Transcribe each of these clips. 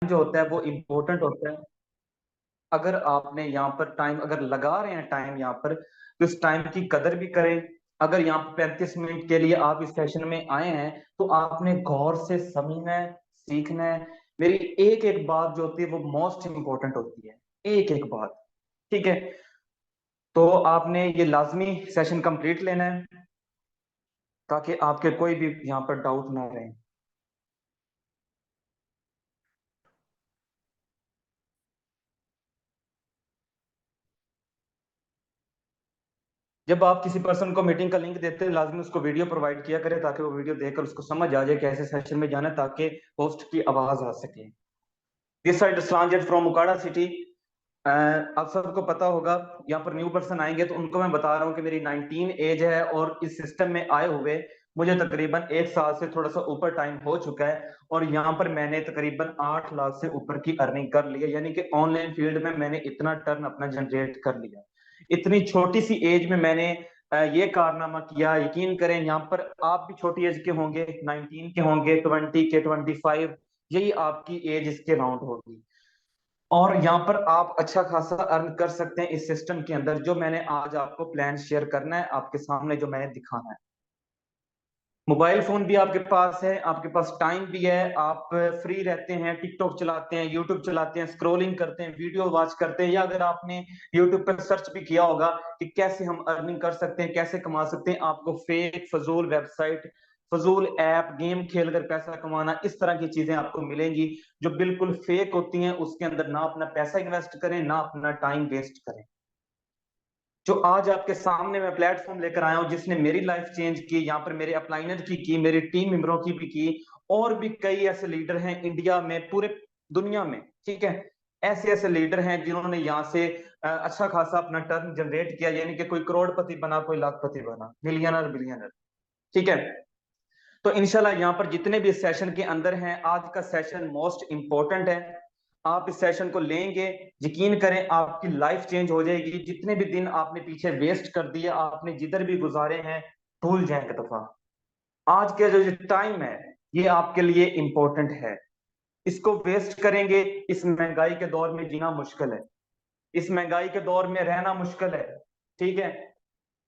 जो होता है वो इम्पोर्टेंट होता है। अगर आपने यहाँ पर टाइम अगर लगा रहे हैं टाइम यहाँ पर, तो इस टाइम की कदर भी करें। अगर यहाँ पर 35 मिनट के लिए आप इस सेशन में आए हैं, तो आपने गौर से समझना है, सीखना है। मेरी एक एक बात जो होती है वो मोस्ट इंपॉर्टेंट होती है, एक एक बात। ठीक है, तो आपने ये लाजमी सेशन कंप्लीट लेना है, ताकि आपके कोई भी यहाँ पर डाउट ना रहे। जब आप किसी पर्सन को मीटिंग का लिंक देते हैं, लाजमी उसको वीडियो प्रोवाइड किया करें, ताकि वो वीडियो देखकर उसको समझ आ जाए कैसे सेशन में जाना है, ताकि होस्ट की आवाज आ सके। दिस साइड स्लांजेट फ्रॉम उकाड़ा सिटी। आप सबको पता होगा, यहाँ पर न्यू पर्सन आएंगे तो उनको मैं बता रहा हूँ कि मेरी 19 एज है, और इस सिस्टम में आए हुए मुझे तकरीबन 1 साल से थोड़ा सा ऊपर टाइम हो चुका है, और यहाँ पर मैंने तकरीबन 8 लाख से ऊपर की अर्निंग कर ली है। यानी कि ऑनलाइन फील्ड में मैंने इतना टर्न अपना जनरेट कर लिया। इतनी छोटी सी एज में मैंने ये कारनामा किया। यकीन करें, यहाँ पर आप भी छोटी एज के होंगे, 19 के होंगे, 20 के, 25, यही आपकी एज इसके राउंड होगी। और यहाँ पर आप अच्छा खासा अर्न कर सकते हैं इस सिस्टम के अंदर, जो मैंने आज आपको प्लान शेयर करना है आपके सामने, जो मैंने दिखाना है। मोबाइल फोन भी आपके पास है, आपके पास टाइम भी है, आप फ्री रहते हैं, टिकटॉक चलाते हैं, यूट्यूब चलाते हैं, स्क्रोलिंग करते हैं, वीडियो वॉच करते हैं, या अगर आपने यूट्यूब पर सर्च भी किया होगा कि कैसे हम अर्निंग कर सकते हैं, कैसे कमा सकते हैं, आपको फेक फजूल वेबसाइट, फजूल ऐप, गेम खेलकर पैसा कमाना, इस तरह की चीजें आपको मिलेंगी जो बिल्कुल फेक होती हैं। उसके अंदर ना अपना पैसा इन्वेस्ट करें, ना अपना टाइम वेस्ट करें। जो आज आपके सामने मैं प्लेटफॉर्म लेकर आया हूं, जिसने मेरी लाइफ चेंज की, यहाँ पर मेरे अपलाइनर की मेरे टीम मेंबरों की भी की, और भी कई ऐसे लीडर हैं इंडिया में, पूरे दुनिया में। ठीक है, ऐसे ऐसे लीडर हैं जिन्होंने यहाँ से अच्छा खासा अपना टर्न जनरेट किया। यानी कि कोई करोड़पति बना, कोई लाखपति बना, मिलियनर, बिलियनर। ठीक है, तो इंशाल्लाह यहाँ पर जितने भी इस सेशन के अंदर हैं, आज का सेशन मोस्ट इंपॉर्टेंट है। आप इस सेशन को लेंगे, यकीन करें आपकी लाइफ चेंज हो जाएगी। जितने भी दिन आपने पीछे वेस्ट कर दिए, आपने जिधर भी गुजारे हैं, भूल जाएं एक दफा। आज के जो टाइम है, ये आपके लिए इंपॉर्टेंट है। इसको वेस्ट करेंगे, इस महंगाई के दौर में जीना मुश्किल है, इस महंगाई के दौर में रहना मुश्किल है। ठीक है,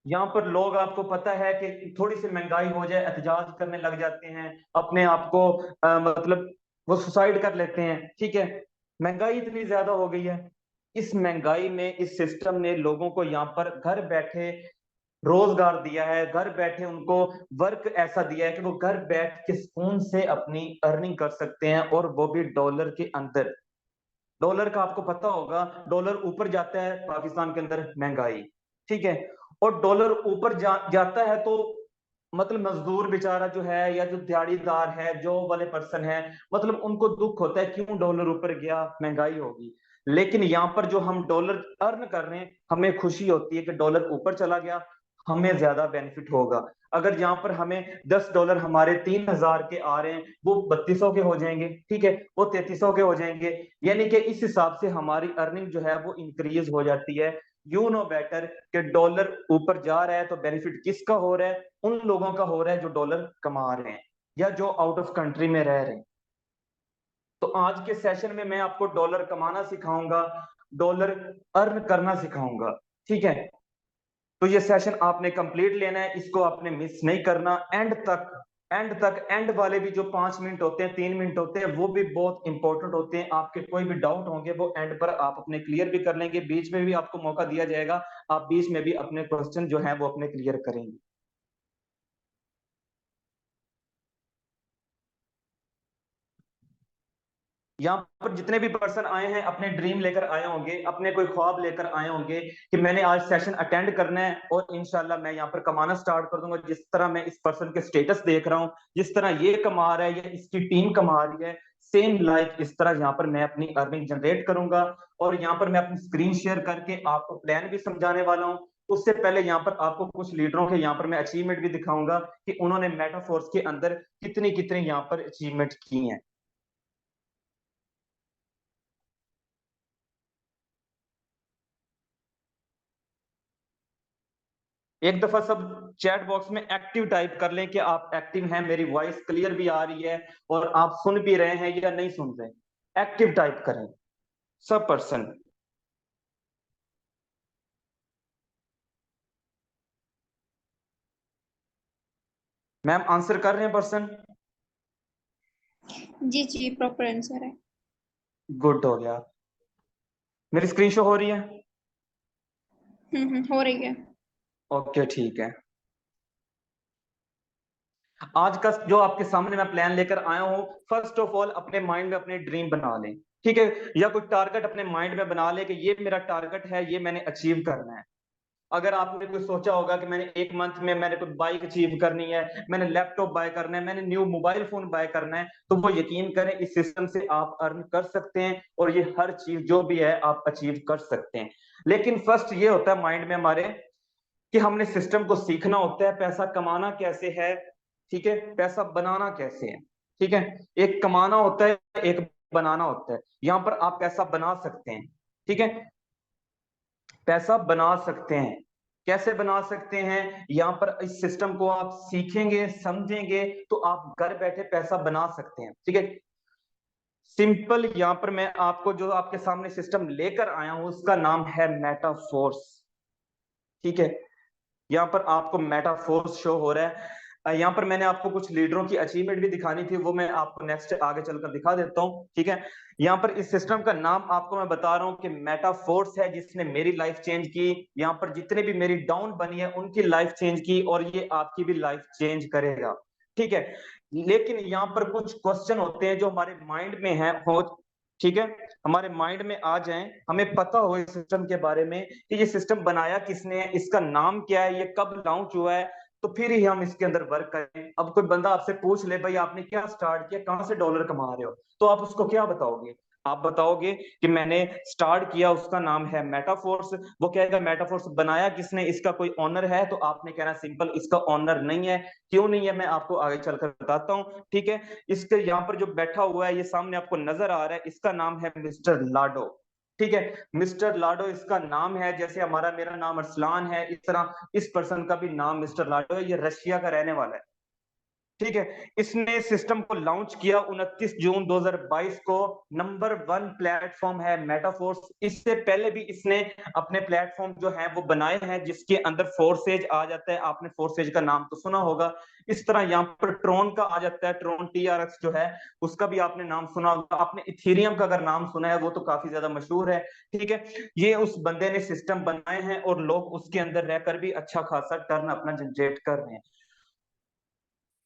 यहाँ पर लोग, आपको पता है कि थोड़ी सी महंगाई हो जाए एहतजाज करने लग जाते हैं, अपने आप को मतलब वो सुसाइड कर लेते हैं। ठीक है, महंगाई इतनी ज्यादा हो गई है। इस महंगाई में इस सिस्टम ने लोगों को यहाँ पर घर बैठे रोजगार दिया है, घर बैठे उनको वर्क ऐसा दिया है कि वो घर बैठ के सुकून से अपनी अर्निंग कर सकते हैं, और वो भी डॉलर के अंदर। डॉलर का आपको पता होगा, डॉलर ऊपर जाता है पाकिस्तान के अंदर महंगाई। ठीक है, और डॉलर ऊपर जाता है तो मतलब मजदूर बेचारा जो है, या जो दिहाड़ीदार है, जॉब वाले पर्सन है, मतलब उनको दुख होता है क्यों डॉलर ऊपर गया, महंगाई होगी। लेकिन यहाँ पर जो हम डॉलर अर्न कर रहे हैं, हमें खुशी होती है कि डॉलर ऊपर चला गया, हमें ज्यादा बेनिफिट होगा। अगर यहाँ पर हमें $10 हमारे 3,000 के आ रहे हैं, वो 3200 के हो जाएंगे। ठीक है, वो 3300 के हो जाएंगे। यानी कि इस हिसाब से हमारी अर्निंग जो है वो इंक्रीज हो जाती है। यू नो बेटर कि डॉलर ऊपर जा रहा है तो बेनिफिट किसका हो रहा है? उन लोगों का हो रहा है जो डॉलर कमा रहे हैं, या जो आउट ऑफ कंट्री में रह रहे हैं। तो आज के सेशन में मैं आपको डॉलर कमाना सिखाऊंगा, डॉलर अर्न करना सिखाऊंगा। ठीक है, तो ये सेशन आपने कंप्लीट लेना है, इसको आपने मिस नहीं करना एंड तक। एंड तक, एंड वाले भी जो 5 मिनट होते हैं, 3 मिनट होते हैं, वो भी बहुत इंपॉर्टेंट होते हैं। आपके कोई भी डाउट होंगे वो एंड पर आप अपने क्लियर भी कर लेंगे, बीच में भी आपको मौका दिया जाएगा, आप बीच में भी अपने क्वेश्चन जो है वो अपने क्लियर करेंगे। यहाँ पर जितने भी पर्सन आए हैं, अपने ड्रीम लेकर आए होंगे, अपने कोई ख्वाब लेकर आए होंगे कि मैंने आज सेशन अटेंड करना है, और इंशाल्लाह मैं यहाँ पर कमाना स्टार्ट कर दूंगा। जिस तरह मैं इस पर्सन के स्टेटस देख रहा हूँ, जिस तरह ये कमा रहा है या इसकी टीम कमा रही है, सेम लाइक इस तरह यहाँ पर मैं अपनी अर्निंग जनरेट करूंगा। और यहाँ पर मैं अपनी स्क्रीन शेयर करके आपको प्लान भी समझाने वाला हूँ। उससे पहले यहाँ पर आपको कुछ लीडरों के यहाँ पर मैं अचीवमेंट भी दिखाऊंगा कि उन्होंने मेटाफोर्स के अंदर कितनी कितनी यहाँ पर अचीवमेंट की हैं। एक दफा सब चैट बॉक्स में एक्टिव टाइप कर लें कि आप एक्टिव हैं, मेरी वॉइस क्लियर भी आ रही है, और आप सुन भी रहे हैं या नहीं सुन रहे। एक्टिव टाइप करें, सब पर्सन। मैम आंसर कर रहे हैं पर्सन? जी जी, प्रॉपर आंसर है। गुड हो गया। मेरी स्क्रीन शो हो रही है? हो रही है। ओके ठीक है। आज का जो आपके सामने मैं प्लान लेकर आया हूं, फर्स्ट ऑफ ऑल अपने माइंड में अपने ड्रीम बना लें, ठीक है, या कोई टारगेट अपने माइंड में बना ले कि ये मेरा टारगेट है, ये मैंने अचीव करना है। अगर आपने कोई सोचा होगा कि मैंने एक मंथ में मैंने कोई बाइक अचीव करनी है, मैंने लैपटॉप बाय करना है, मैंने न्यू मोबाइल फोन बाय करना है, तो वो यकीन करें इस सिस्टम से आप अर्न कर सकते हैं और ये हर चीज जो भी है आप अचीव कर सकते हैं। लेकिन फर्स्ट ये होता है माइंड में हमारे कि हमने सिस्टम को सीखना होता है, पैसा कमाना कैसे है, ठीक है, पैसा बनाना कैसे है, ठीक है। एक कमाना होता है, एक बनाना होता है। यहां पर आप पैसा बना सकते हैं, ठीक है, पैसा बना सकते हैं। कैसे बना सकते हैं? यहाँ पर इस सिस्टम को आप सीखेंगे, समझेंगे, तो आप घर बैठे पैसा बना सकते हैं, ठीक है। सिंपल यहाँ पर मैं आपको जो आपके सामने सिस्टम लेकर आया हूं उसका नाम है मेटाफोर्स, ठीक है। यहाँ पर आपको मेटाफोर्स शो हो रहा है। यहाँ पर मैंने आपको कुछ लीडरों की अचीवमेंट भी दिखानी थी, वो मैं आपको नेक्स्ट आगे चलकर दिखा देता हूँ, ठीक है। यहाँ पर इस सिस्टम का नाम आपको मैं बता रहा हूँ कि मेटाफोर्स है, जिसने मेरी लाइफ चेंज की। यहाँ पर जितने भी मेरी डाउन बनी है उनकी लाइफ चेंज की, और ये आपकी भी लाइफ चेंज करेगा, ठीक है। लेकिन यहाँ पर कुछ क्वेश्चन होते हैं जो हमारे माइंड में है हो, ठीक है, हमारे माइंड में आ जाएं, हमें पता हो इस सिस्टम के बारे में कि ये सिस्टम बनाया किसने है, इसका नाम क्या है, ये कब लॉन्च हुआ है, तो फिर ही हम इसके अंदर वर्क करें। अब कोई बंदा आपसे पूछ ले भाई आपने क्या स्टार्ट किया, कहां से डॉलर कमा रहे हो, तो आप उसको क्या बताओगे? आप बताओगे कि मैंने स्टार्ट किया, उसका नाम है मेटाफोर्स। वो कहेगा मेटाफोर्स बनाया किसने, इसका कोई ऑनर है? तो आपने कहना सिंपल, इसका ऑनर नहीं है। क्यों नहीं है मैं आपको आगे चलकर बताता हूँ, ठीक है। इसके यहाँ पर जो बैठा हुआ है, ये सामने आपको नजर आ रहा है, इसका नाम है मिस्टर लाडो, ठीक है। मिस्टर लाडो इसका नाम है, जैसे हमारा मेरा नाम अरसलान है, इस तरह इस पर्सन का भी नाम मिस्टर लाडो है। ये रशिया का रहने वाला है, ठीक है। इसने सिस्टम को लॉन्च किया 29 जून 2022 को। नंबर 1 प्लेटफॉर्म है मेटाफोर्स। इससे पहले भी इसने अपने प्लेटफॉर्म जो है वो बनाए हैं, जिसके अंदर फोर्सेज आ जाता है, आपने फोर्सेज का नाम तो सुना होगा। इस तरह यहाँ पर ट्रोन का आ जाता है, ट्रोन TRX जो है उसका भी आपने नाम सुना होगा। आपने इथेरियम का अगर नाम सुना है, वो तो काफी ज्यादा मशहूर है, ठीक है। ये उस बंदे ने सिस्टम बनाए हैं और लोग उसके अंदर रहकर भी अच्छा खासा टर्न अपना जनरेट कर रहे हैं।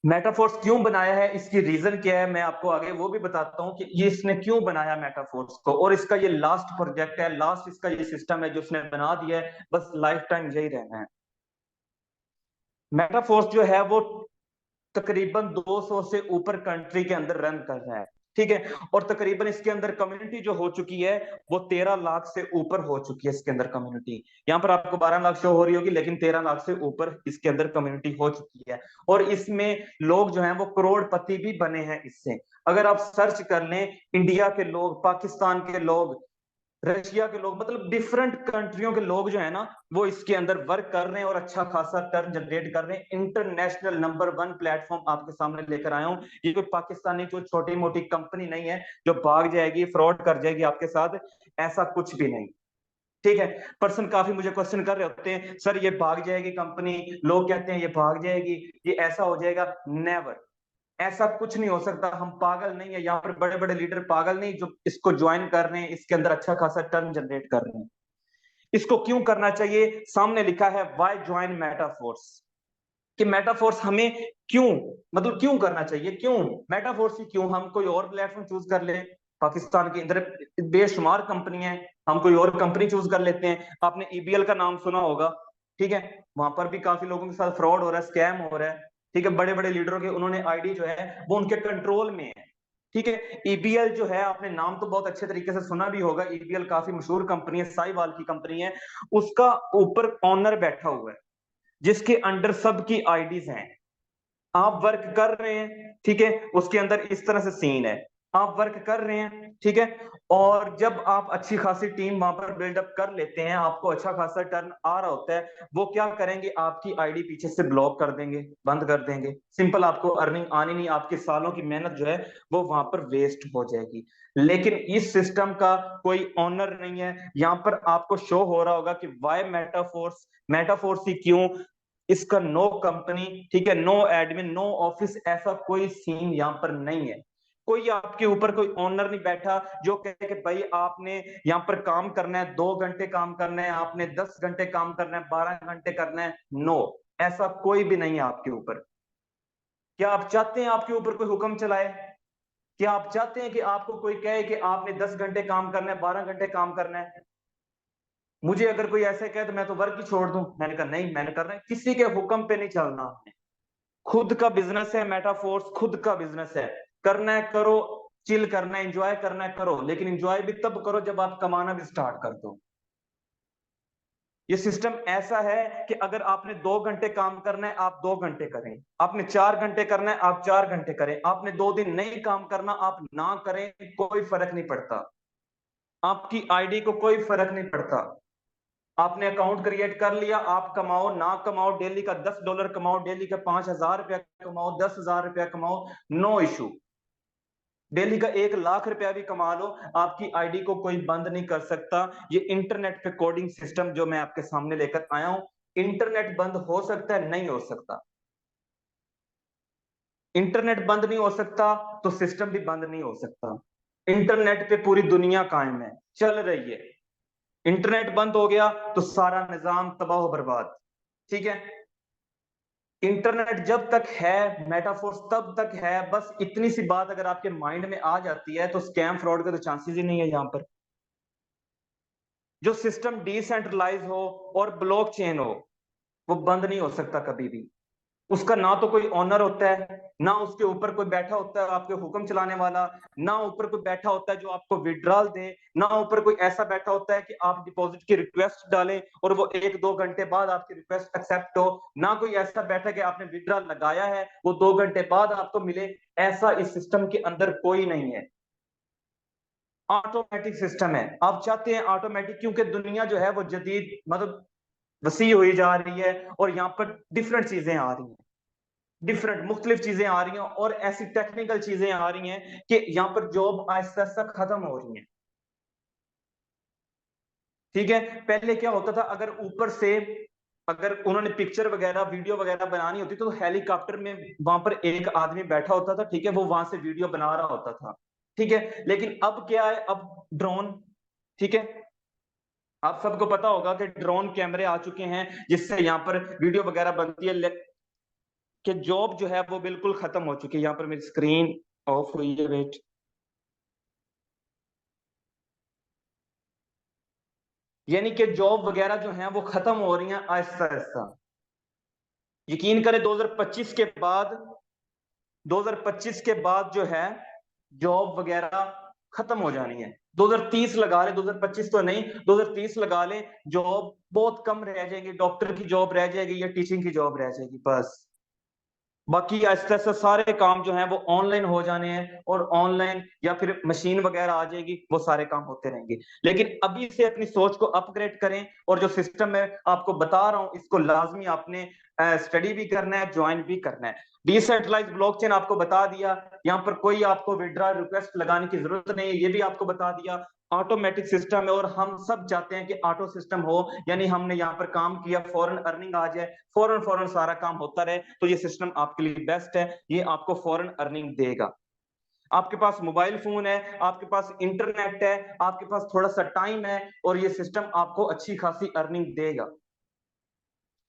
मेटाफोर्स क्यों बनाया है, इसकी रीजन क्या है, मैं आपको आगे वो भी बताता हूँ कि ये इसने क्यों बनाया मेटाफोर्स को। और इसका ये लास्ट प्रोजेक्ट है, लास्ट इसका ये सिस्टम है जो उसने बना दिया है, बस लाइफ टाइम यही रहना है। मेटाफोर्स जो है वो तकरीबन 200 से ऊपर कंट्री के अंदर रन कर रहा है, ठीक है। और तकरीबन इसके अंदर कम्युनिटी जो हो चुकी है वो 13 लाख से ऊपर हो चुकी है इसके अंदर कम्युनिटी। यहाँ पर आपको 12 लाख शो हो रही होगी, लेकिन 13 लाख से ऊपर इसके अंदर कम्युनिटी हो चुकी है। और इसमें लोग जो हैं वो करोड़पति भी बने हैं इससे। अगर आप सर्च कर लें, इंडिया के लोग, पाकिस्तान के लोग, रशिया के लोग, मतलब डिफरेंट कंट्रियों के लोग जो है ना, वो इसके अंदर वर्क कर रहे हैं और अच्छा खासा टर्न जनरेट कर रहे हैं। इंटरनेशनल नंबर 1 प्लेटफॉर्म आपके सामने लेकर आया हूं। ये कोई पाकिस्तानी जो छोटी मोटी कंपनी नहीं है जो भाग जाएगी, फ्रॉड कर जाएगी आपके साथ, ऐसा कुछ भी नहीं, ठीक है। पर्सन काफी मुझे क्वेश्चन कर रहे होते हैं, सर ये भाग जाएगी कंपनी, लोग कहते हैं ये भाग जाएगी, ये ऐसा हो जाएगा। नेवर, ऐसा कुछ नहीं हो सकता। हम पागल नहीं है, यहाँ पर बड़े बड़े लीडर पागल नहीं जो इसको ज्वाइन कर रहे हैं, इसके अंदर अच्छा खासा टर्न जनरेट कर रहे हैं। इसको क्यों करना चाहिए? सामने लिखा है व्हाई ज्वाइन मेटाफोर्स, कि मेटाफोर्स हमें क्यों, मतलब क्यों करना चाहिए, क्यों मेटाफोर्स ही क्यों, हम कोई और प्लेटफॉर्म चूज कर ले। पाकिस्तान के अंदर बेशुमार कंपनी है, हम कोई और कंपनी चूज कर लेते हैं। आपने EBL का नाम सुना होगा, ठीक है, वहां पर भी काफी लोगों के साथ फ्रॉड हो रहा है, स्कैम हो रहा है, ठीक है। बड़े बड़े लीडरों के उन्होंने आईडी जो है वो उनके कंट्रोल में है, ठीक है। EBL जो है, आपने नाम तो बहुत अच्छे तरीके से सुना भी होगा, EBL काफी मशहूर कंपनी है, साहिवाल की कंपनी है। उसका ऊपर ऑनर बैठा हुआ है जिसके अंडर सबकी आईडीज हैं। आप वर्क कर रहे हैं, ठीक है, उसके अंदर इस तरह से सीन है, आप वर्क कर रहे हैं, ठीक है, और जब आप अच्छी खासी टीम वहां पर बिल्डअप कर लेते हैं, आपको अच्छा खासा टर्न आ रहा होता है, वो क्या करेंगे, आपकी आईडी पीछे से ब्लॉक कर देंगे, बंद कर देंगे। सिंपल, आपको अर्निंग आनी नहीं, आपके सालों की मेहनत जो है वो वहां पर वेस्ट हो जाएगी। लेकिन इस सिस्टम का कोई ऑनर नहीं है। यहाँ पर आपको शो हो रहा होगा कि वाई मेटाफोर्स, मेटाफोर्स ही क्यों, इसका नो कंपनी, ठीक है, नो एडमिन, नो ऑफिस, ऐसा कोई सीन यहाँ पर नहीं है। कोई आपके ऊपर कोई ओनर नहीं बैठा जो कहे कि भाई आपने यहाँ पर काम करना है, 2 घंटे काम करना है, आपने 10 घंटे काम करना है, 12 घंटे करना है। नो, ऐसा कोई भी नहीं है आपके ऊपर। क्या आप चाहते हैं आपके ऊपर कोई हुक्म चलाए? क्या आप चाहते हैं कि आपको कोई कहे कि आपने 10 घंटे काम करना है, 12 घंटे काम करना है? मुझे अगर कोई ऐसे कहे तो मैं तो वर्क ही छोड़ दूं। मैंने कहा नहीं, मैंने करना है, किसी के हुक्म पे नहीं चलना आपने। खुद का बिजनेस है मेटाफोर्स, खुद का बिजनेस है। करना है करो, चिल करना है, एंजॉय करना है करो, लेकिन एंजॉय भी तब करो जब आप कमाना भी स्टार्ट कर दो। ये सिस्टम ऐसा है कि अगर आपने 2 घंटे काम करना है, आप 2 घंटे करें। आपने 4 घंटे करना है, आप 4 घंटे करें। आपने 2 दिन नहीं काम करना, आप ना करें, कोई फर्क नहीं पड़ता। आपकी आईडी को कोई फर्क नहीं पड़ता। आपने अकाउंट क्रिएट कर लिया, आप कमाओ ना कमाओ, डेली का $10 कमाओ, डेली का 5,000 रुपया कमाओ, 10,000 रुपया कमाओ, नो इशू। डेली का 1 लाख रुपया भी कमा लो, आपकी आईडी को कोई बंद नहीं कर सकता। ये इंटरनेट पे कोडिंग सिस्टम जो मैं आपके सामने लेकर आया हूं, इंटरनेट बंद हो सकता है? नहीं हो सकता। इंटरनेट बंद नहीं हो सकता तो सिस्टम भी बंद नहीं हो सकता। इंटरनेट पे पूरी दुनिया कायम है, चल रही है। इंटरनेट बंद हो गया तो सारा निजाम तबाह बर्बाद। ठीक है, इंटरनेट जब तक है, मेटाफोर्स तब तक है। बस इतनी सी बात अगर आपके माइंड में आ जाती है तो स्कैम फ्रॉड के तो चांसेस ही नहीं है यहाँ पर। जो सिस्टम डिसेंट्रलाइज हो और ब्लॉकचेन हो, वो बंद नहीं हो सकता कभी भी। उसका ना तो कोई ऑनर होता है, ना उसके ऊपर कोई बैठा होता है आपके हुक्म चलाने वाला, ना ऊपर कोई बैठा होता है जो आपको विड्रॉल दे, ना ऊपर कोई ऐसा बैठा होता है कि आप डिपॉजिट की रिक्वेस्ट डालें और वो 1-2 घंटे बाद आपकी रिक्वेस्ट एक्सेप्ट हो, ना कोई ऐसा बैठा कि आपने विड्रॉल लगाया है वो 2 घंटे बाद आपको मिले। ऐसा इस सिस्टम के अंदर कोई नहीं है। ऑटोमेटिक सिस्टम है। आप चाहते हैं ऑटोमेटिक, क्योंकि दुनिया जो है वो जदीद मतलब वसी हुई जा रही है और यहाँ पर डिफरेंट चीजें आ रही हैं, डिफरेंट मुख्तलिफ चीजें आ रही हैं और ऐसी टेक्निकल चीजें आ रही हैं कि यहाँ पर जॉब आहिस्ता आहिस्ता खत्म हो रही है। ठीक है, पहले क्या होता था, अगर ऊपर से अगर उन्होंने पिक्चर वगैरह वीडियो वगैरह बनानी होती तो हेलीकॉप्टर में वहां पर एक आदमी बैठा होता था, ठीक है, वो वहां से वीडियो बना रहा होता था। ठीक है, लेकिन अब क्या है, अब ड्रोन, ठीक है, आप सबको पता होगा कि ड्रोन कैमरे आ चुके हैं जिससे यहाँ पर वीडियो वगैरह बनती है। कि जॉब जो है वो बिल्कुल खत्म हो चुकी है। यहाँ पर मेरी स्क्रीन ऑफ हुई है, वेट। यानी कि जॉब वगैरह जो है वो खत्म हो रही हैं आहिस्ता आहिस्ता। यकीन करें 2025 के बाद जो है जॉब वगैरह खत्म हो जानी है। 2030 लगा ले, 2025 तो नहीं, 2030 लगा ले, जॉब बहुत कम रह जाएगी। डॉक्टर की जॉब रह जाएगी या टीचिंग की जॉब रह जाएगी बस। बाकी आहिस्ता आहिस्ता सारे काम जो हैं वो ऑनलाइन हो जाने हैं और ऑनलाइन या फिर मशीन वगैरह आ जाएगी, वो सारे काम होते रहेंगे। लेकिन अभी से अपनी सोच को अपग्रेड करें और जो सिस्टम मैं आपको बता रहा हूं इसको लाजमी आपने स्टडी भी करना है, ज्वाइन भी करना है। डिसेंट्रलाइज ब्लॉकचेन आपको बता दिया, यहाँ पर कोई आपको विड्रॉ रिक्वेस्ट लगाने की जरूरत नहीं है, ये भी आपको बता दिया। ऑटोमेटिक सिस्टम है और हम सब चाहते हैं कि ऑटो सिस्टम हो, यानी हमने यहाँ पर काम किया, फौरन अर्निंग आ जाए, फौरन फौरन सारा काम होता रहे, तो ये सिस्टम आपके लिए बेस्ट है। ये आपको फौरन अर्निंग देगा। आपके पास मोबाइल फोन है, आपके पास इंटरनेट है, आपके पास थोड़ा सा टाइम है और ये सिस्टम आपको अच्छी खासी अर्निंग देगा।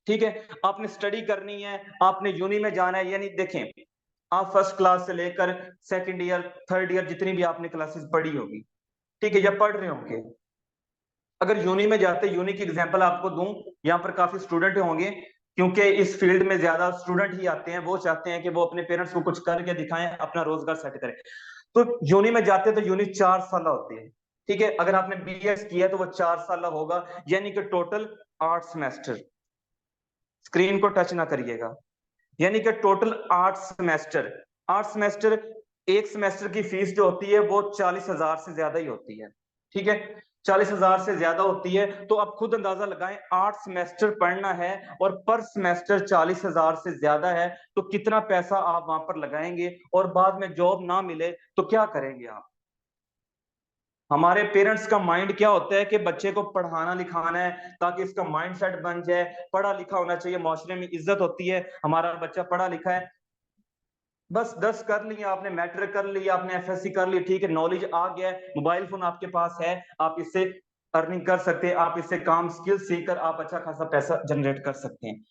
ठीक है, आपने स्टडी करनी है, आपने यूनी में जाना है, यानी देखें, आप फर्स्ट क्लास से लेकर सेकंड ईयर, थर्ड ईयर, जितनी भी आपने क्लासेस पढ़ी होगी, ठीक है, या पढ़ रहे होंगे, अगर यूनी में जाते, यूनी की एग्जांपल आपको दूं, यहाँ पर काफी स्टूडेंट होंगे क्योंकि इस फील्ड में ज्यादा स्टूडेंट ही आते हैं, वो चाहते हैं कि वो अपने पेरेंट्स को कुछ करके दिखाएं, अपना रोजगार सेट करें। तो यूनी में जाते तो यूनी 4 साल होती है। ठीक है, अगर आपने बीएस किया है तो वो 4 साल होगा, यानी कि टोटल 8 सेमेस्टर। स्क्रीन को टच ना करिएगा, यानी कि टोटल 8 सेमेस्टर। 8 सेमेस्टर एक सेमेस्टर की फीस जो होती है वो 40,000 से ज्यादा ही होती है, ठीक है, 40,000 से ज्यादा होती है। तो आप खुद अंदाजा लगाएं, 8 सेमेस्टर पढ़ना है और पर सेमेस्टर 40,000 से ज्यादा है, तो कितना पैसा आप वहां पर लगाएंगे, और बाद में जॉब ना मिले तो क्या करेंगे आप। हमारे पेरेंट्स का माइंड क्या होता है कि बच्चे को पढ़ाना लिखाना है ताकि इसका माइंड सेट बन जाए, पढ़ा लिखा होना चाहिए, माशरे में इज्जत होती है, हमारा बच्चा पढ़ा लिखा है। बस 10 कर लिया आपने, मैट्रिक कर लिया आपने, एफएससी कर ली, ठीक है, नॉलेज आ गया है, मोबाइल फोन आपके पास है, आप इससे अर्निंग कर सकते हैं, आप इससे काम स्किल सीखकर आप अच्छा खासा पैसा जनरेट कर सकते हैं।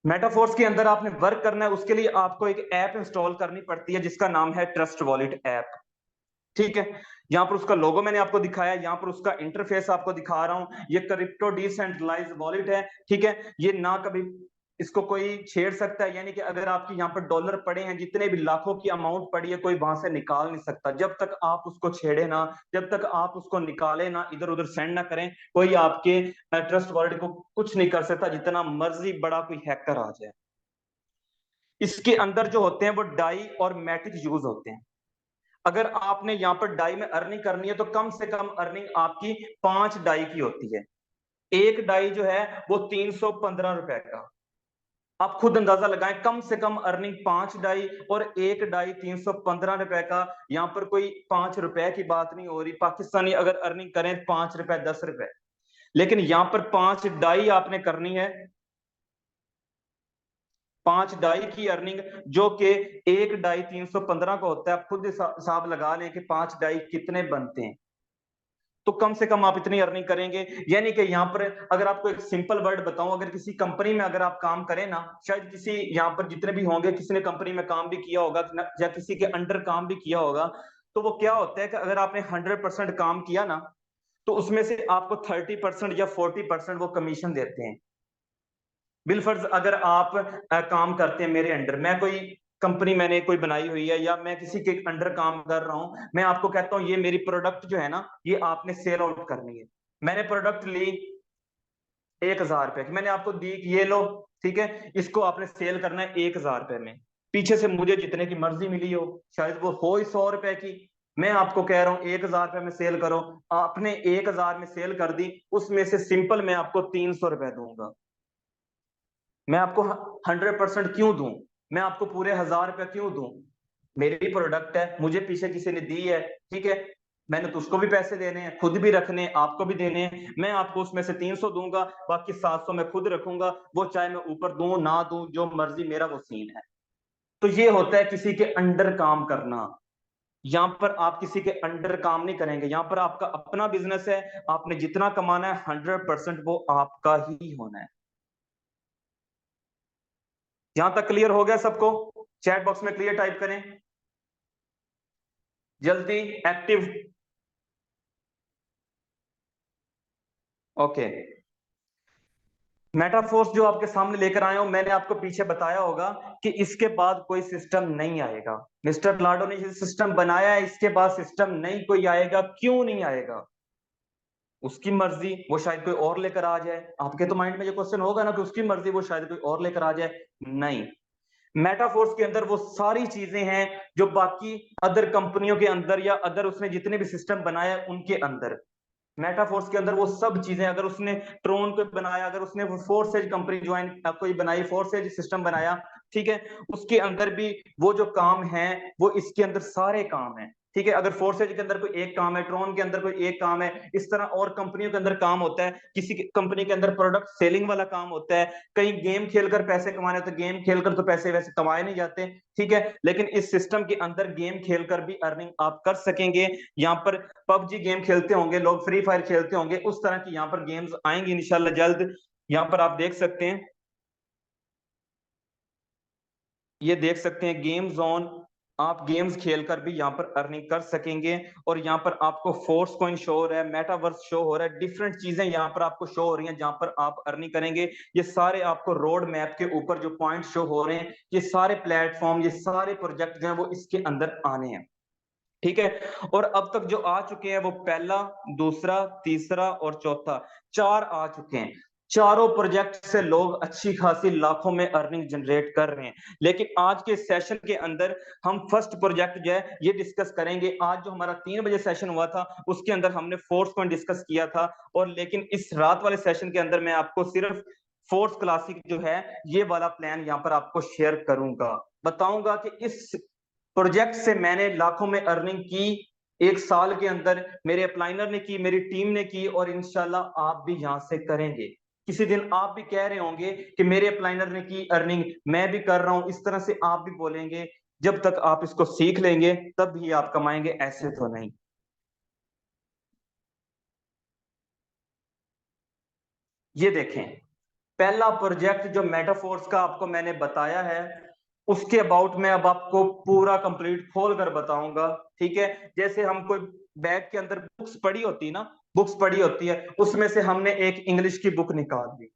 मेटाफोर्स के अंदर आपने वर्क करना है, उसके लिए आपको एक ऐप इंस्टॉल करनी पड़ती है जिसका नाम है ट्रस्ट वॉलेट ऐप, ठीक है। यहाँ पर उसका लोगो मैंने आपको दिखाया, यहाँ पर उसका इंटरफेस आपको दिखा रहा हूँ। ये क्रिप्टो डिसेंट्रलाइज्ड वॉलेट है, ठीक है, ये ना कभी इसको कोई छेड़ सकता है, यानी कि अगर आपके यहाँ पर डॉलर पड़े हैं, जितने भी लाखों की अमाउंट पड़ी है, कोई वहां से निकाल नहीं सकता जब तक आप उसको छेड़े ना, जब तक आप उसको निकाले ना, इधर उधर सेंड ना करें, कोई आपके ट्रस्ट वॉलेट को कुछ नहीं कर सकता, जितना मर्जी बड़ा कोई हैकर आ जाए। इसके अंदर जो होते हैं वो डाई और मैटिक यूज होते हैं। अगर आपने यहाँ पर डाई में अर्निंग करनी है तो कम से कम अर्निंग आपकी 5 डाई की होती है। एक डाई जो है वो 315 रुपए का, आप खुद अंदाजा लगाएं, कम से कम अर्निंग 5 डाई, और एक डाई 315 रुपए का। यहाँ पर कोई 5 रुपए की बात नहीं हो रही, पाकिस्तानी अगर अर्निंग करें 5 रुपए 10 रुपए, लेकिन यहाँ पर 5 डाई आपने करनी है, 5 डाई की अर्निंग, जो कि एक डाई 315 का होता है। आप खुद हिसाब लगा लें कि 5 डाई कितने बनते हैं, तो कम से कम आप इतनी अर्निंग करेंगे। यानी कि यहाँ पर अगर आपको एक सिंपल वर्ड बताऊं, अगर किसी कंपनी में अगर आप काम करें ना, शायद किसी यहाँ पर जितने भी होंगे किसी ने कंपनी में काम भी किया होगा या किसी के अंडर काम भी किया होगा, तो वो क्या होता है कि अगर आपने 100% काम किया ना, तो उसमें से आपको 30% या 40% वो कमीशन देते हैं। बिलफर्ज अगर आप काम करते हैं मेरे अंडर, मैं कोई कंपनी मैंने कोई बनाई हुई है या मैं किसी के अंडर काम कर रहा हूं, मैं आपको कहता हूं ये मेरी प्रोडक्ट जो है ना, ये आपने सेल आउट करनी है। मैंने प्रोडक्ट ली 1,000 रुपए की, मैंने आपको दी कि ये लो, ठीक है, इसको आपने सेल करना है 1,000 रुपए में। पीछे से मुझे जितने की मर्जी मिली हो, शायद वो हो ही 100 रुपए की, मैं आपको कह रहा हूं 1,000 रुपए में सेल करो, आपने 1,000 में सेल कर दी, उसमें से सिंपल मैं आपको 300 रुपए दूंगा। मैं आपको 100% क्यों दूं, मैं आपको पूरे 1,000 रुपए क्यों दूं, मेरी प्रोडक्ट है, मुझे पीछे किसी ने दी है, ठीक है, मैंने तो उसको भी पैसे देने हैं, खुद भी रखने हैं, आपको भी देने हैं, मैं आपको उसमें से 300 दूंगा, बाकी 700 मैं खुद रखूंगा, वो चाहे मैं ऊपर दूं ना दूं, जो मर्जी, मेरा वो सीन है। तो ये होता है किसी के अंडर काम करना। यहाँ पर आप किसी के अंडर काम नहीं करेंगे, यहाँ पर आपका अपना बिजनेस है, आपने जितना कमाना है 100% वो आपका ही होना है। यहां तक क्लियर हो गया सबको? चैट बॉक्स में क्लियर टाइप करें जल्दी, एक्टिव। ओके, मेटाफोर्स जो आपके सामने लेकर आया हूं, मैंने आपको पीछे बताया होगा कि इसके बाद कोई सिस्टम नहीं आएगा। मिस्टर लाडो ने ये सिस्टम बनाया है, इसके बाद सिस्टम नहीं कोई आएगा। क्यों नहीं आएगा? उसकी मर्जी, वो शायद कोई और लेकर आ जाए। आपके तो माइंड में ये क्वेश्चन होगा ना कि उसकी मर्जी, वो शायद कोई और लेकर आ जाए। नहीं, मेटाफोर्स के अंदर वो सारी चीजें हैं जो बाकी अदर कंपनियों के अंदर या अदर उसने जितने भी सिस्टम बनाया उनके अंदर, मेटाफोर्स के अंदर वो सब चीजें, अगर उसने ट्रोन को बनाया, अगर उसने वो फोर्सेज कंपनी ज्वाइन कोई बनाई, फोर्सेज सिस्टम बनाया, ठीक है, उसके अंदर भी वो जो काम है वो इसके अंदर सारे काम है, ठीक है। अगर फोर्सेज के अंदर कोई एक काम है, ट्रोन के अंदर कोई एक काम है, इस तरह और कंपनियों के अंदर काम होता है। किसी कंपनी के अंदर प्रोडक्ट सेलिंग वाला काम होता है, कहीं गेम खेलकर पैसे कमाने, तो गेम खेलकर तो पैसे वैसे कमाए नहीं जाते, ठीक है, लेकिन इस सिस्टम के अंदर गेम खेलकर भी अर्निंग आप कर सकेंगे। यहाँ पर पबजी गेम खेलते होंगे लोग, फ्री फायर खेलते होंगे, उस तरह की यहाँ पर गेम्स आएंगी इंशाल्लाह जल्द। यहाँ पर आप देख सकते हैं, ये देख सकते हैं गेम जोन, आप गेम्स खेलकर भी यहाँ पर अर्निंग कर सकेंगे। और यहाँ पर आपको फोर्स कॉइन शो हो रहा है, मेटावर्स शो हो रहा है, डिफरेंट चीजें यहाँ पर आपको शो हो रही हैं जहां पर आप अर्निंग करेंगे। ये सारे आपको रोड मैप के ऊपर जो पॉइंट शो हो रहे हैं, ये सारे प्लेटफॉर्म, ये सारे प्रोजेक्ट जो है वो इसके अंदर आने हैं, ठीक है। और अब तक जो आ चुके हैं वो पहला, दूसरा, तीसरा और चौथा, 4 आ चुके हैं। चारों प्रोजेक्ट से लोग अच्छी खासी लाखों में अर्निंग जनरेट कर रहे हैं। लेकिन आज के सेशन के अंदर हम फर्स्ट प्रोजेक्ट जो है ये डिस्कस करेंगे। आज जो हमारा 3 बजे सेशन हुआ था उसके अंदर हमने फोर्स पॉइंट डिस्कस किया था, और लेकिन इस रात वाले सेशन के अंदर मैं आपको सिर्फ फोर्स क्लासिक जो है ये वाला प्लान यहाँ पर आपको शेयर करूंगा। बताऊंगा कि इस प्रोजेक्ट से मैंने लाखों में अर्निंग की, 1 साल के अंदर मेरे अपलाइनर ने की, मेरी टीम ने की, और इंशाल्लाह आप भी यहां से करेंगे। किसी दिन आप भी कह रहे होंगे कि मेरे अपलाइनर ने की अर्निंग, मैं भी कर रहा हूं, इस तरह से आप भी बोलेंगे। जब तक आप इसको सीख लेंगे तब ही आप कमाएंगे, ऐसे तो नहीं। ये देखें, पहला प्रोजेक्ट जो मेटाफोर्स का आपको मैंने बताया है उसके अबाउट में अब आपको पूरा कंप्लीट खोल कर बताऊंगा। ठीक है, जैसे हम कोई बैग के अंदर बुक्स पड़ी होती है ना, बुक्स पड़ी होती है, उसमें से हमने एक इंग्लिश की बुक निकाल ली।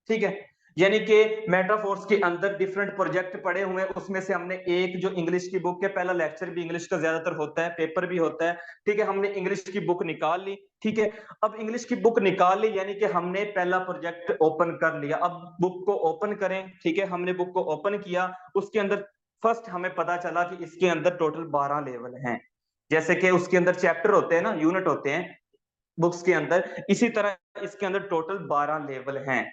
ठीक है, यानी कि मेटाफोर्स के अंदर डिफरेंट प्रोजेक्ट पड़े हुए हैं, उसमें से हमने एक जो इंग्लिश की बुक है, पहला लेक्चर भी इंग्लिश का ज्यादातर होता है, पेपर भी होता है। ठीक है, हमने इंग्लिश की बुक निकाल ली। ठीक है, अब इंग्लिश की बुक निकाल ली यानी कि हमने पहला प्रोजेक्ट ओपन कर लिया। अब बुक को ओपन करें। ठीक है, हमने बुक को ओपन किया, उसके अंदर फर्स्ट हमें पता चला कि इसके अंदर टोटल 12 लेवल हैं। जैसे कि उसके अंदर चैप्टर होते हैं ना, यूनिट होते हैं बुक्स के अंदर, इसी तरह इसके अंदर टोटल 12 लेवल हैं।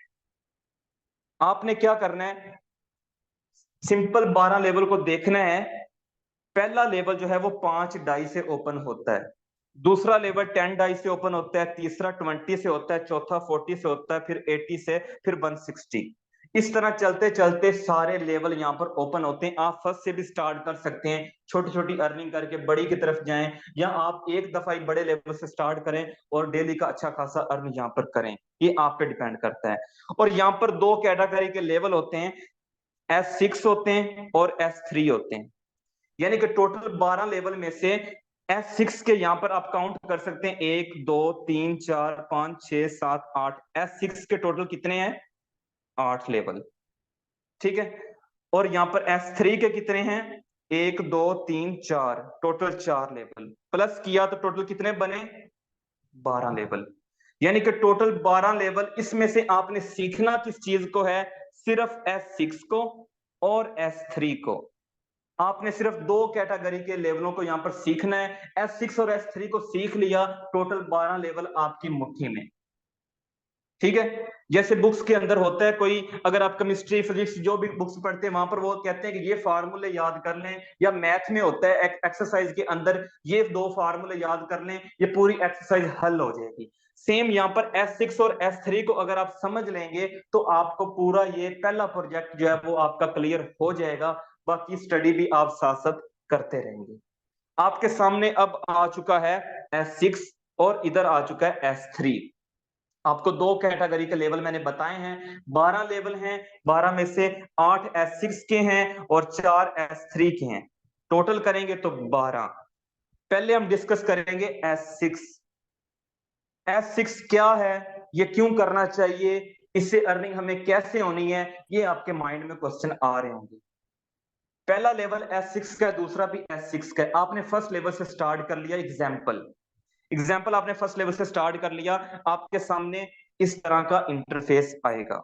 आपने क्या करना है, सिंपल 12 लेवल को देखना है। पहला लेवल जो है वो 5 डाई से ओपन होता है, दूसरा लेवल 10 डाई से ओपन होता है, तीसरा 20 से होता है, चौथा 40 से होता है, फिर 80 से, फिर 160। इस तरह चलते चलते सारे लेवल यहाँ पर ओपन होते हैं। आप फर्स्ट से भी स्टार्ट कर सकते हैं, छोटी छोटी अर्निंग करके बड़ी की तरफ जाएं, या आप एक दफा ही बड़े लेवल से स्टार्ट करें और डेली का अच्छा खासा अर्न यहाँ पर करें। ये आप पे डिपेंड करता है। और यहाँ पर 2 कैटेगरी के लेवल होते हैं, S6 होते हैं और S3 होते हैं। यानी कि टोटल 12 लेवल में से S6 के यहां पर आप काउंट कर सकते हैं, 1 2 3 4 5 6 7 8। S6 के टोटल कितने हैं, 8 लेवल। ठीक है, और यहां पर S3 के कितने हैं, 1 2 3 4, टोटल 4 लेवल। प्लस किया तो टोटल कितने बने, 12 लेवल। यानी कि टोटल 12 लेवल। इसमें से आपने सीखना किस चीज को है, सिर्फ S6 को और S3 को। आपने सिर्फ 2 कैटेगरी के लेवलों को यहां पर सीखना है। S6 और S3 को सीख लिया, टोटल 12 लेवल आपकी मुट्ठी में। ठीक है, जैसे बुक्स के अंदर होता है कोई, अगर आप केमिस्ट्री फिजिक्स जो भी बुक्स पढ़ते हैं वहां पर वो कहते हैं कि ये फार्मूले याद कर लें, या मैथ में होता है एक्सरसाइज के अंदर ये 2 फार्मूले याद कर लें, ये पूरी एक्सरसाइज हल हो जाएगी। सेम यहाँ पर S6 और S3 को अगर आप समझ लेंगे तो आपको पूरा ये पहला प्रोजेक्ट जो है वो आपका क्लियर हो जाएगा। बाकी स्टडी भी आप साथ साथ करते रहेंगे। आपके सामने अब आ चुका है S6 और इधर आ चुका है S3। आपको 2 कैटेगरी के लेवल मैंने बताए हैं, 12 लेवल हैं, 12 में से 8 S6 के हैं और 4 S3 के हैं। टोटल करेंगे तो 12। पहले हम डिस्कस करेंगे S6। S6 क्या है, ये क्यों करना चाहिए, इससे अर्निंग हमें कैसे होनी है, ये आपके माइंड में क्वेश्चन आ रहे होंगे। पहला लेवल S6 का है, दूसरा भी S6 का है। आपने फर्स्ट लेवल से स्टार्ट कर लिया। एग्जाम्पल आपने फर्स्ट लेवल से स्टार्ट कर लिया, आपके सामने इस तरह का इंटरफेस आएगा।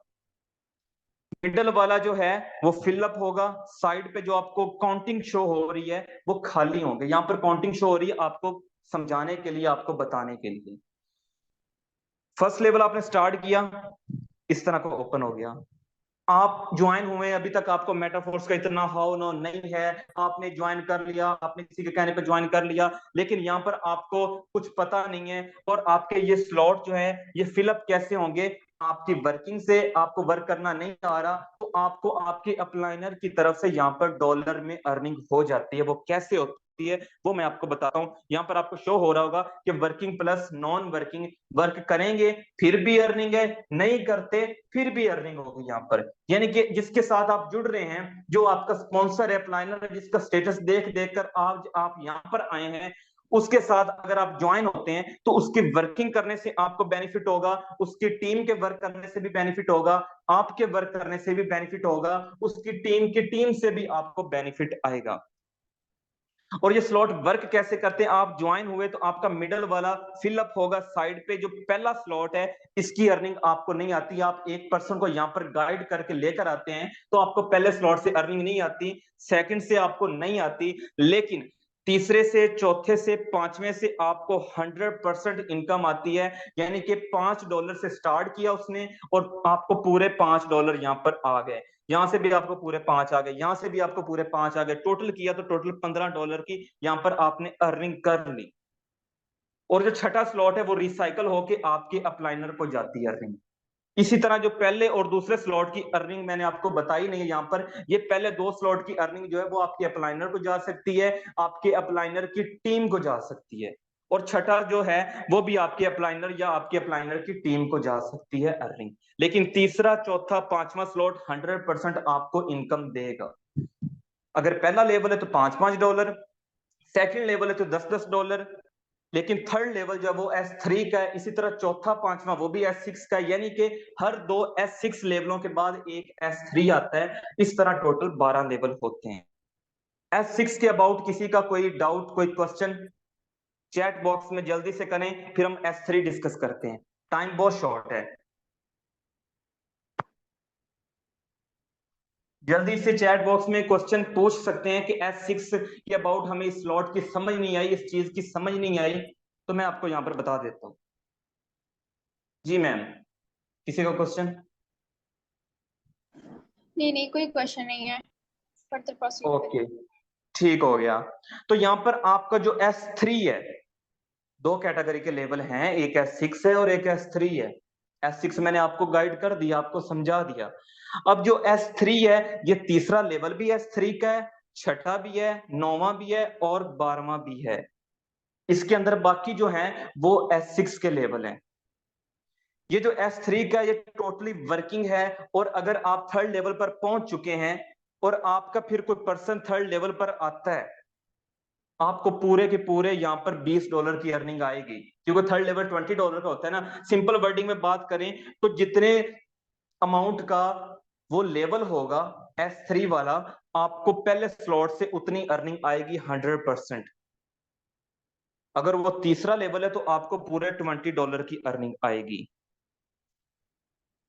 मिडल वाला जो है वो फिलअप होगा, साइड पे जो आपको काउंटिंग शो हो रही है वो खाली होंगे। यहाँ पर काउंटिंग शो हो रही है आपको समझाने के लिए, आपको बताने के लिए। फर्स्ट लेवल आपने स्टार्ट किया, इस तरह का ओपन हो गया। आप ज्वाइन हुए, अभी तक आपको मेटाफोर्स का इतना हाउ नो नहीं है, आपने ज्वाइन कर लिया, आपने किसी के कहने पर ज्वाइन कर लिया, लेकिन यहाँ पर आपको कुछ पता नहीं है, और आपके ये स्लॉट जो है ये फिलअप कैसे होंगे। आपकी वर्किंग से आपको वर्क करना नहीं आ रहा तो आपको आपके अपलाइनर की तरफ से यहाँ पर डॉलर में अर्निंग हो जाती है। वो कैसे होती है वो मैं आपको बताता हूँ। यहाँ पर आपको शो हो रहा होगा कि working plus non working, work करेंगे फिर भी अर्निंग है, नहीं करते फिर भी अर्निंग होगी यहाँ पर। यानी कि जिसके साथ आप जुड़ रहे हैं, जो आपका स्पॉन्सर है, प्लानर है, जिसका स्टेटस देख देख कर आप यहाँ पर आए हैं, उसके साथ अगर आप ज्वाइन होते हैं तो उसकी वर्किंग करने से आपको बेनिफिट होगा, उसकी टीम के वर्क करने से भी बेनिफिट होगा, आपके वर्क करने से भी बेनिफिट होगा, उसकी टीम की टीम से भी आपको बेनिफिट आएगा। और ये स्लॉट वर्क कैसे करते हैं, आप ज्वाइन हुए तो आपका मिडल वाला फिलअप होगा साइड पे, जो पहला स्लॉट है इसकी अर्निंग आपको नहीं आती। आप एक पर्सन को यहाँ पर गाइड करके लेकर आते हैं तो आपको पहले स्लॉट से अर्निंग नहीं आती, सेकंड से आपको नहीं आती, लेकिन तीसरे से, चौथे से, पांचवें से आपको 100% इनकम आती है। यानी कि $5 से स्टार्ट किया उसने और आपको पूरे $5 यहाँ पर आ गए, यहां से भी आपको पूरे 5 आ गए, यहां से भी आपको पूरे 5 आ गए, टोटल किया तो टोटल $15 की यहां पर आपने अर्निंग कर ली। और जो छठा स्लॉट है वो रिसाइकल होके आपके अपलाइनर को जाती है अर्निंग। इसी तरह जो पहले और दूसरे स्लॉट की अर्निंग मैंने आपको बताई नहीं है यहाँ पर, ये पहले 2 स्लॉट की अर्निंग जो है वो आपके अपलाइनर को जा सकती है, आपके अपलाइनर की टीम को जा सकती है, और छठा जो है वो भी आपके अपलाइनर या आपके अपलाइनर की टीम को जा सकती है अर्निंग। लेकिन तीसरा, चौथा, पांचवा स्लॉट 100% आपको इनकम देगा। अगर पहला लेवल है तो $5-5, सेकंड लेवल है तो $10-10, लेकिन थर्ड लेवल जो है वो S3 का है, इसी तरह चौथा, पांचवा वो भी S6 का है, यानी कि हर 2 S6 लेवलों के बाद एक S3 आता है। इस तरह टोटल 12 लेवल होते हैं। S6 के अबाउट किसी का कोई डाउट, कोई क्वेश्चन, चैट बॉक्स में जल्दी से करें, फिर हम S3 डिस्कस करते हैं, टाइम बहुत शॉर्ट है। जल्दी से चैट बॉक्स में क्वेश्चन पूछ सकते हैं कि S6 के अबाउट हमें इस स्लॉट की समझ नहीं आई, इस चीज की समझ नहीं आई, तो मैं आपको यहां पर बता देता हूं। जी मैम, किसी का क्वेश्चन? नहीं नहीं, कोई क्वेश्चन नहीं है, फर्दर प्रोसीड करें। ओके, ठीक हो गया। तो यहाँ पर आपका जो S3 है, 2 कैटेगरी के लेवल हैं, एक S6 है और एक S3 है। S6 मैंने आपको गाइड कर दिया, आपको समझा दिया। अब जो S3 है, ये तीसरा लेवल भी S3 का है, छठा भी है, 9वां भी है और 12वां भी है। इसके अंदर बाकी जो हैं वो S6 के लेवल हैं। ये जो S3 का ये टोटली वर्किंग है, और अगर आप थर्ड लेवल पर पहुंच चुके हैं और आपका फिर कोई पर्सन थर्ड लेवल पर आता है, आपको पूरे के पूरे यहाँ पर $20 की अर्निंग आएगी, क्योंकि थर्ड लेवल $20 का होता है ना। सिंपल वर्डिंग में बात करें तो जितने अमाउंट का वो लेवल होगा S3 वाला, आपको पहले स्लॉट से उतनी अर्निंग आएगी 100%। अगर वो तीसरा लेवल है तो आपको पूरे $20 की अर्निंग आएगी।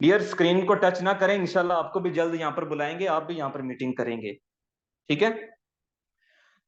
क्लियर? स्क्रीन को टच ना करें, इंशाल्लाह आपको भी जल्द यहाँ पर बुलाएंगे, आप भी यहाँ पर मीटिंग करेंगे, ठीक है?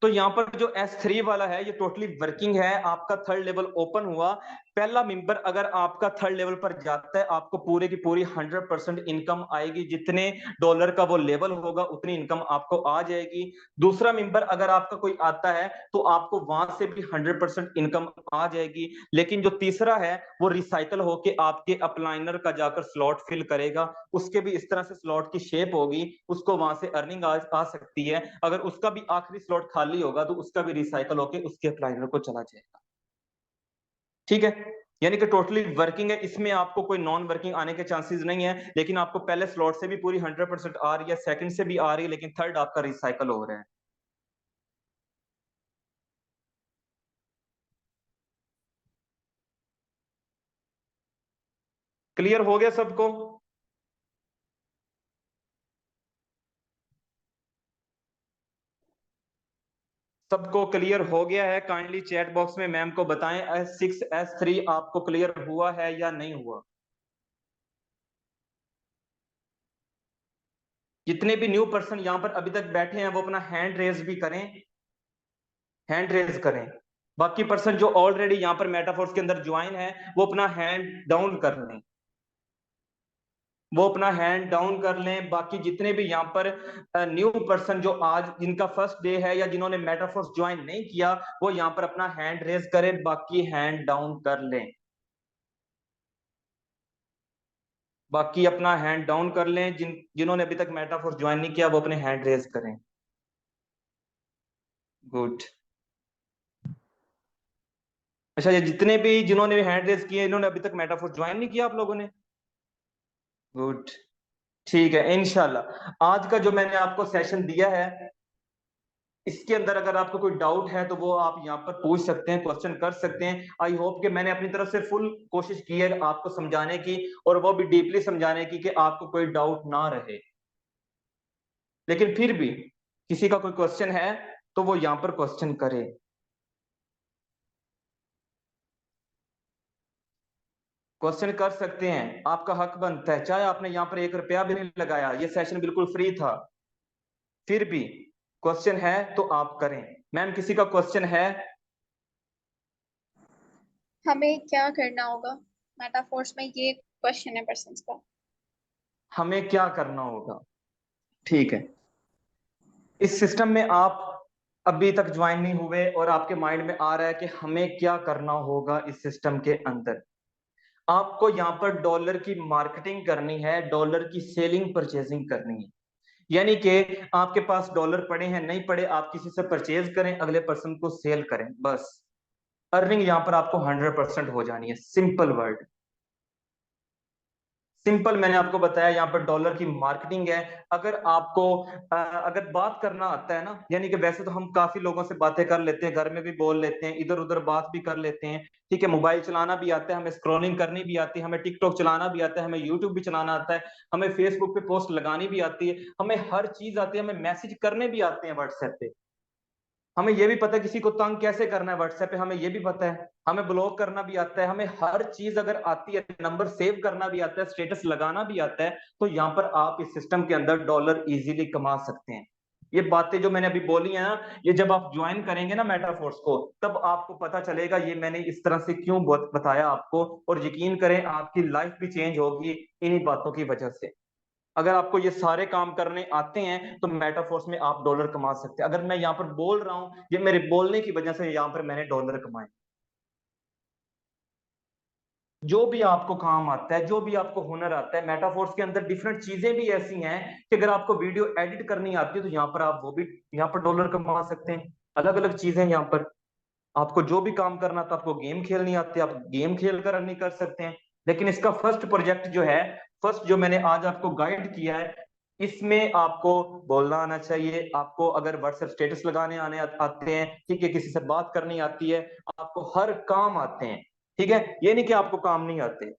तो यहाँ पर जो S3 वाला है ये टोटली वर्किंग है। आपका थर्ड लेवल ओपन हुआ, पहला मेंबर अगर आपका थर्ड लेवल पर जाता है, आपको पूरे की पूरी 100% इनकम आएगी, जितने डॉलर का वो लेवल होगा उतनी इनकम आपको आ जाएगी। दूसरा मेंबर अगर आपका कोई आता है तो आपको वहां से भी 100% इनकम आ जाएगी। लेकिन जो तीसरा है वो रिसाइकल होके आपके अपलाइनर का जाकर स्लॉट फिल करेगा, उसके भी इस तरह से स्लॉट की शेप होगी, उसको वहां से अर्निंग आ सकती है। अगर उसका भी आखिरी स्लॉट खाली होगा तो उसका भी रिसाइकल होके उसके अपलाइनर को चला जाएगा, ठीक है? यानी कि टोटली वर्किंग है, इसमें आपको कोई नॉन वर्किंग आने के चांसेस नहीं है। लेकिन आपको पहले स्लॉट से भी पूरी 100% आ रही है, सेकंड से भी आ रही है, लेकिन थर्ड आपका रिसाइकल हो रहा है। क्लियर हो गया सबको? सबको क्लियर हो गया है? काइंडली चैट बॉक्स में मैम को बताएं S6 S3 आपको क्लियर हुआ है या नहीं हुआ। जितने भी न्यू पर्सन यहां पर अभी तक बैठे हैं वो अपना हैंड रेज भी करें, हैंड रेज करें। बाकी पर्सन जो ऑलरेडी यहाँ पर मेटाफोर्स के अंदर ज्वाइन है वो अपना हैंड डाउन कर लें, वो अपना हैंड डाउन कर लें। बाकी जितने भी यहाँ पर न्यू पर्सन जो आज जिनका फर्स्ट डे है या जिन्होंने मेटाफोर्स ज्वाइन नहीं किया, वो यहाँ पर अपना हैंड रेज करें, बाकी हैंड डाउन कर लें। बाकी अपना हैंड डाउन कर लें, जिन्होंने अभी तक मेटाफोर्स ज्वाइन नहीं किया वो अपने हैंड रेज करें। गुड। अच्छा, ये जितने भी जिन्होंने हैंड रेज किए इन्होंने अभी तक मेटाफोर्स ज्वाइन नहीं किया आप लोगों ने? गुड, ठीक है। इंशाल्लाह आज का जो मैंने आपको सेशन दिया है इसके अंदर अगर आपको कोई डाउट है तो वो आप यहाँ पर पूछ सकते हैं, क्वेश्चन कर सकते हैं। आई होप कि मैंने अपनी तरफ से फुल कोशिश की है आपको समझाने की, और वो भी डीपली समझाने की कि आपको कोई डाउट ना रहे। लेकिन फिर भी किसी का कोई क्वेश्चन है तो वो यहाँ पर क्वेश्चन करे। क्वेश्चन कर सकते हैं, आपका हक बनता है, चाहे आपने यहाँ पर 1 रुपया भी नहीं लगाया, ये सेशन बिल्कुल फ्री था, फिर भी क्वेश्चन है तो आप करें। मैम किसी का क्वेश्चन है? हमें क्या करना होगा? मेटाफोर्स में ये क्वेश्चन है पर्सन का। हमें क्या करना होगा? ठीक है, इस सिस्टम में आप अभी तक ज्वाइन नहीं हुए और आपके माइंड में आ रहा है कि हमें क्या करना होगा इस सिस्टम के अंदर। आपको यहाँ पर डॉलर की मार्केटिंग करनी है, डॉलर की सेलिंग परचेजिंग करनी है। यानी कि आपके पास डॉलर पड़े हैं नहीं पड़े, आप किसी से परचेज करें, अगले पर्सन को सेल करें, बस अर्निंग यहाँ पर आपको 100% हो जानी है। सिंपल वर्ड, सिंपल मैंने आपको बताया, यहाँ पर डॉलर की मार्केटिंग है। अगर आपको अगर बात करना आता है ना, यानी कि वैसे तो हम काफी लोगों से बातें कर लेते हैं, घर में भी बोल लेते हैं, इधर उधर बात भी कर लेते हैं, ठीक है, मोबाइल चलाना भी आता है, हमें स्क्रॉलिंग करनी भी आती है, हमें टिकटॉक चलाना भी आता है, हमें यूट्यूब भी चलाना आता है, हमें फेसबुक पे पोस्ट लगानी भी आती है, हमें हर चीज आती है, हमें मैसेज करने भी आते हैं व्हाट्सएप पे, हमें ये भी पता है किसी को तंग कैसे करना है व्हाट्सएप पे, हमें ये भी पता है, हमें ब्लॉक करना भी आता है, हमें हर चीज अगर आती है, नंबर सेव करना भी आता है, स्टेटस लगाना भी आता है, तो यहाँ पर आप इस सिस्टम के अंदर डॉलर इजीली कमा सकते हैं। ये बातें जो मैंने अभी बोली है ना, ये जब आप ज्वाइन करेंगे ना मेटाफोर्स को, तब आपको पता चलेगा ये मैंने इस तरह से क्यों बताया आपको, और यकीन करें आपकी लाइफ भी चेंज होगी इन्हीं बातों की वजह से। अगर आपको ये सारे काम करने आते हैं तो मेटाफोर्स में आप डॉलर कमा सकते हैं। अगर मैं यहाँ पर बोल रहा हूँ, ये मेरे बोलने की वजह से यहाँ पर मैंने डॉलर कमाए। जो भी आपको काम आता है, जो भी आपको हुनर आता है, मेटाफोर्स के अंदर डिफरेंट चीजें भी ऐसी हैं कि अगर आपको वीडियो एडिट करनी आती है तो यहाँ पर आप वो भी यहाँ पर डॉलर कमा सकते हैं। अलग अलग चीजें यहाँ पर आपको जो भी काम करना था, आपको गेम खेलनी आती है, आप गेम खेल कर अर्निंग कर सकते हैं। लेकिन इसका फर्स्ट प्रोजेक्ट जो है, फर्स्ट जो मैंने आज आपको गाइड किया है, इसमें आपको बोलना आना चाहिए, आपको अगर व्हाट्सएप स्टेटस लगाने आते हैं, ठीक है, किसी से बात करनी आती है, आपको हर काम आते हैं, ठीक है, ये नहीं कि आपको काम नहीं आते।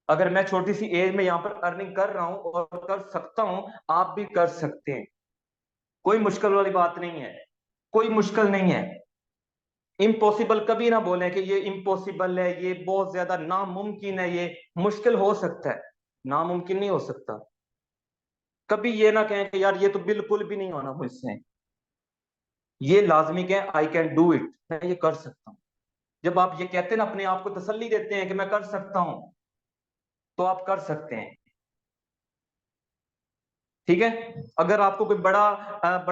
अगर मैं छोटी सी एज में यहाँ पर अर्निंग कर रहा हूँ और कर सकता हूँ, आप भी कर सकते हैं। कोई मुश्किल वाली बात नहीं है, कोई मुश्किल नहीं है। इम्पॉसिबल कभी ना बोलें कि ये इम्पॉसिबल है, ये बहुत ज्यादा नामुमकिन है, ये मुश्किल हो सकता है, नामुमकिन नहीं हो सकता। कभी ये ना कहें कि यार ये तो बिल्कुल भी नहीं होना मुझसे, ये लाजमी कहें आई कैन डू इट, मैं ये कर सकता हूँ। जब आप ये कहते हैं ना, अपने आप को तसल्ली देते हैं कि मैं कर सकता हूँ, तो आप कर सकते हैं, ठीक है। अगर आपको कोई बड़ा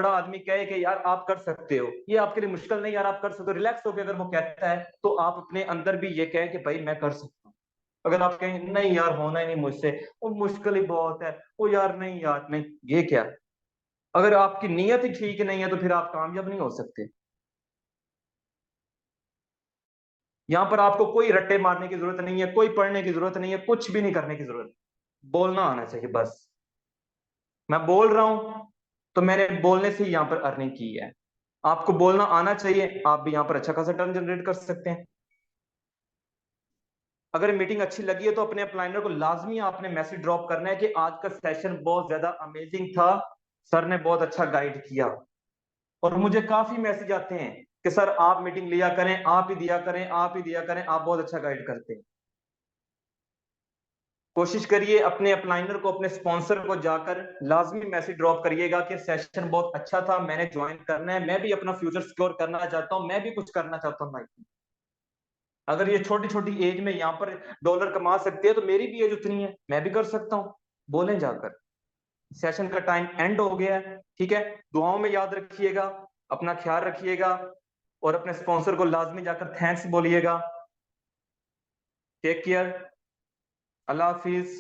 आदमी कहे कि यार आप कर सकते हो, ये आपके लिए मुश्किल नहीं, यार आप कर सकते हो, रिलैक्स होकर अगर वो कहता है, तो आप अपने अंदर भी ये कहें कि भाई मैं कर सकता हूँ। अगर आप कहें नहीं यार होना ही नहीं मुझसे, वो मुश्किल ही बहुत है, वो यार नहीं यार नहीं, ये क्या, अगर आपकी नीयत ही ठीक नहीं है तो फिर आप कामयाब नहीं हो सकते। यहाँ पर आपको कोई रट्टे मारने की जरूरत नहीं है, कोई पढ़ने की जरूरत नहीं है, कुछ भी नहीं करने की जरूरत, बोलना आना चाहिए बस। मैं बोल रहा हूं तो मैंने बोलने से ही यहाँ पर अर्निंग की है। आपको बोलना आना चाहिए, आप भी यहाँ पर अच्छा खासा टर्न जनरेट कर सकते हैं। अगर मीटिंग अच्छी लगी है तो अपने अपलाइनर को लाजमी आपने मैसेज ड्रॉप करना है कि आज का सेशन बहुत ज्यादा अमेजिंग था, सर ने बहुत अच्छा गाइड किया। और मुझे काफी मैसेज आते हैं कि सर आप मीटिंग लिया करें, आप ही दिया करें, आप ही दिया करें, आप बहुत अच्छा गाइड करते हैं। कोशिश करिए अपने अपलाइनर को, अपने स्पॉन्सर को जाकर लाजमी मैसेज ड्रॉप करिएगा कि सेशन बहुत अच्छा था, मैंने ज्वाइन करना है, मैं भी अपना फ्यूचर सिक्योर करना चाहता हूं, मैं भी कुछ करना चाहता हूं लाइफ में। अगर ये छोटी छोटी एज में यहाँ पर डॉलर कमा सकते हैं तो मेरी भी एज उतनी है, मैं भी कर सकता हूँ। बोलें जाकर। सेशन का टाइम एंड हो गया है, ठीक है। दुआओं में याद रखिएगा, अपना ख्याल रखिएगा, और अपने स्पॉन्सर को लाजमी जाकर थैंक्स बोलिएगा। टेक केयर, अल्लाह हाफिज।